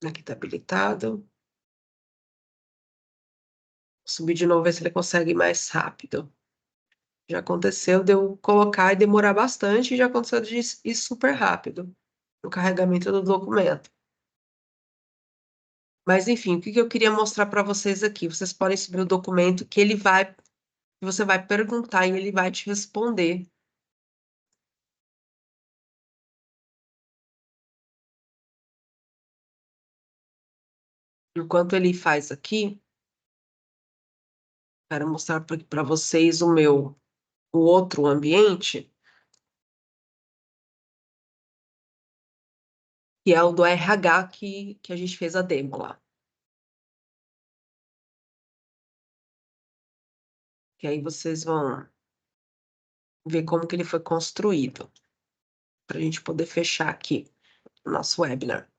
Aqui está habilitado. Subir de novo, ver se ele consegue ir mais rápido. Já aconteceu de eu colocar e demorar bastante, e já aconteceu de ir super rápido no carregamento do documento. Mas, enfim, o que eu queria mostrar para vocês aqui? Vocês podem subir o documento que você vai perguntar e ele vai te responder. Enquanto ele faz aqui, quero mostrar para vocês o outro ambiente, que é o do RH que a gente fez a demo lá. Que aí vocês vão ver como que ele foi construído, para a gente poder fechar aqui o nosso webinar.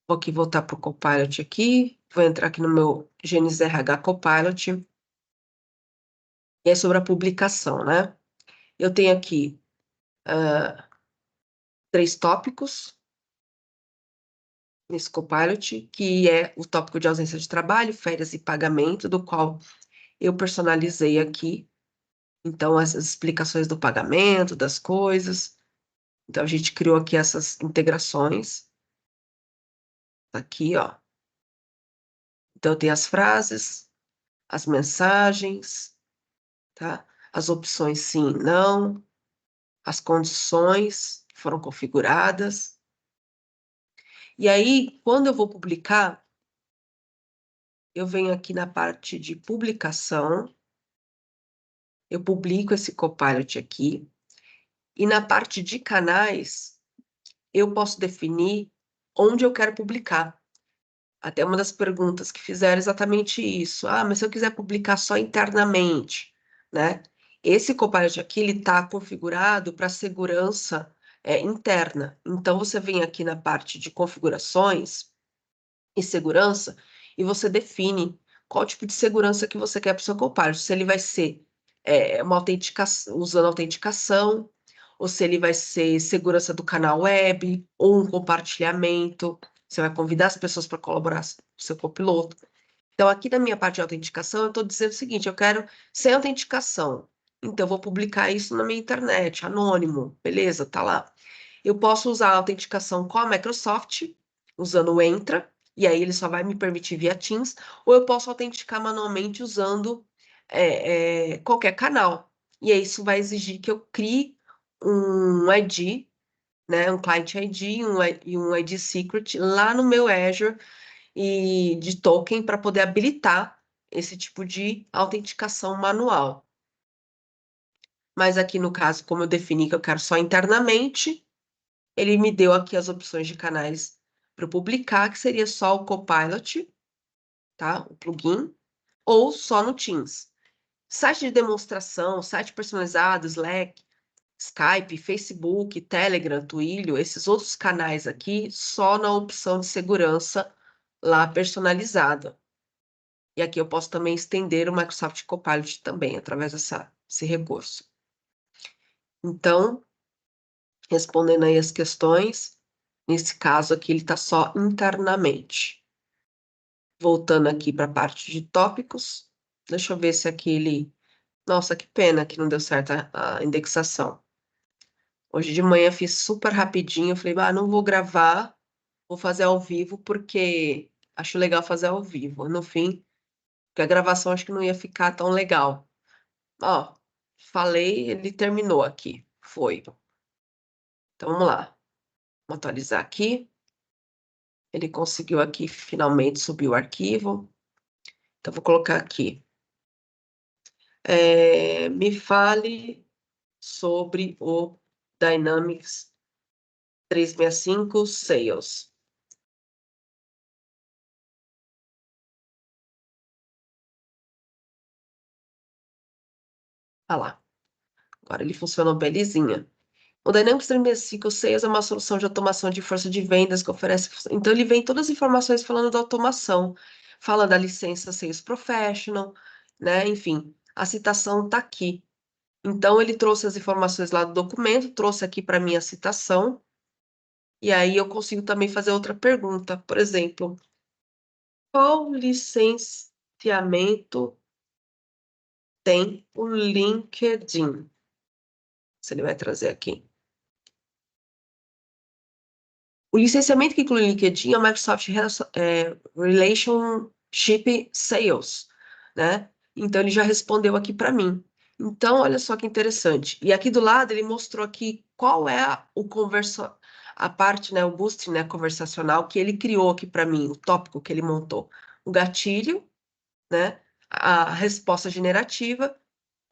Vou aqui voltar para o Copilot aqui, vou entrar aqui no meu Gênesis RH Copilot, e é sobre a publicação, né? Eu tenho aqui 3 tópicos nesse Copilot, que é o tópico de ausência de trabalho, férias e pagamento, do qual eu personalizei aqui, então, as explicações do pagamento, das coisas. Então, a gente criou aqui essas integrações. Tá aqui, ó. Então, tem as frases, as mensagens, tá? As opções sim e não, as condições que foram configuradas. E aí, quando eu vou publicar, eu venho aqui na parte de publicação, eu publico esse Copilot aqui, e na parte de canais, eu posso definir onde eu quero publicar. Até uma das perguntas que fizeram é exatamente isso. Ah, mas se eu quiser publicar só internamente, né? Esse Copilot aqui, ele está configurado para segurança interna. Então, você vem aqui na parte de configurações e segurança e você define qual tipo de segurança que você quer para o seu Copilot. Se ele vai ser uma autenticação, usando autenticação, ou se ele vai ser segurança do canal web, ou um compartilhamento. Você vai convidar as pessoas para colaborar com o seu copiloto. Então, aqui na minha parte de autenticação, eu estou dizendo o seguinte: eu quero sem autenticação. Então, eu vou publicar isso na minha internet, anônimo, beleza? Tá lá. Eu posso usar a autenticação com a Microsoft, usando o Entra, e aí ele só vai me permitir via Teams, ou eu posso autenticar manualmente usando qualquer canal. E aí isso vai exigir que eu crie um ID, né, um Client ID e um ID Secret lá no meu Azure e de token para poder habilitar esse tipo de autenticação manual. Mas aqui no caso, como eu defini que eu quero só internamente, ele me deu aqui as opções de canais para publicar, que seria só o Copilot, tá? O plugin, ou só no Teams. Site de demonstração, site personalizado, Slack, Skype, Facebook, Telegram, Twilio, esses outros canais aqui, só na opção de segurança lá personalizada. E aqui eu posso também estender o Microsoft Copilot também, através desse recurso. Então, respondendo aí as questões, nesse caso aqui ele está só internamente. Voltando aqui para a parte de tópicos, deixa eu ver se aqui ele... Nossa, que pena que não deu certo a indexação. Hoje de manhã fiz super rapidinho, eu falei, não vou gravar, vou fazer ao vivo, porque acho legal fazer ao vivo. No fim, porque a gravação acho que não ia ficar tão legal. Ó, falei, ele terminou aqui. Foi. Então, vamos lá. Vamos atualizar aqui. Ele conseguiu aqui finalmente subir o arquivo. Então, vou colocar aqui. Me fale sobre o Dynamics 365 Sales. Ah lá. Agora ele funcionou belezinha. O Dynamics 365 Sales é uma solução de automação de força de vendas que oferece. Então, ele vem todas as informações falando da automação, fala da licença Sales Professional, né? Enfim, a citação está aqui. Então, ele trouxe as informações lá do documento, trouxe aqui para mim a citação, e aí eu consigo também fazer outra pergunta. Por exemplo, qual licenciamento tem o LinkedIn? Se ele vai trazer aqui. O licenciamento que inclui o LinkedIn é o Microsoft Relationship Sales, né? Então, ele já respondeu aqui para mim. Então, olha só que interessante. E aqui do lado, ele mostrou aqui qual é a parte, né, o boost, né, conversacional que ele criou aqui para mim, o tópico que ele montou. O gatilho, né, a resposta generativa,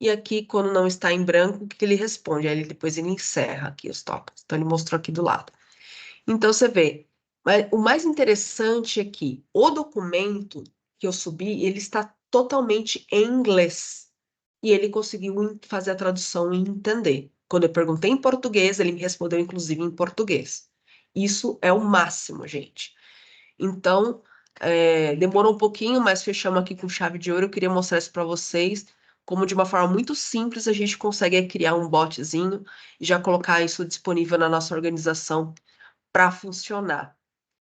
e aqui, quando não está em branco, o que ele responde? Aí depois ele encerra aqui os tópicos. Então, ele mostrou aqui do lado. Então, você vê, mas o mais interessante é que o documento que eu subi, ele está totalmente em inglês. E ele conseguiu fazer a tradução e entender. Quando eu perguntei em português, ele me respondeu, inclusive, em português. Isso é o máximo, gente. Então, demorou um pouquinho, mas fechamos aqui com chave de ouro. Eu queria mostrar isso para vocês, como de uma forma muito simples a gente consegue criar um botzinho e já colocar isso disponível na nossa organização para funcionar.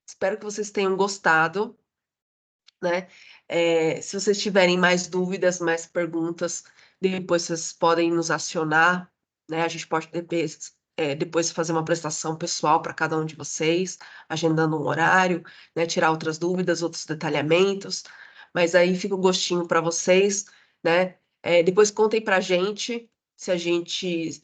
Espero que vocês tenham gostado, né? Se vocês tiverem mais dúvidas, mais perguntas, depois vocês podem nos acionar, né? A gente pode depois fazer uma apresentação pessoal para cada um de vocês, agendando um horário, né? Tirar outras dúvidas, outros detalhamentos, mas aí fica o gostinho para vocês, né? Depois contem para a gente, se a gente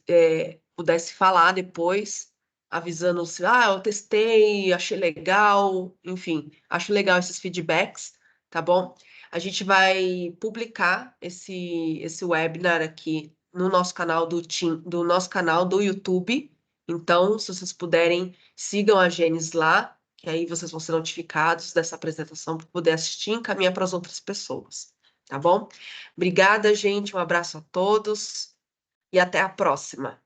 pudesse falar depois, avisando se, eu testei, achei legal, enfim, acho legal esses feedbacks, tá bom? A gente vai publicar esse webinar aqui no nosso canal do nosso canal do YouTube. Então, se vocês puderem, sigam a Gênesis lá, que aí vocês vão ser notificados dessa apresentação para poder assistir e encaminhar para as outras pessoas, tá bom? Obrigada, gente. Um abraço a todos e até a próxima.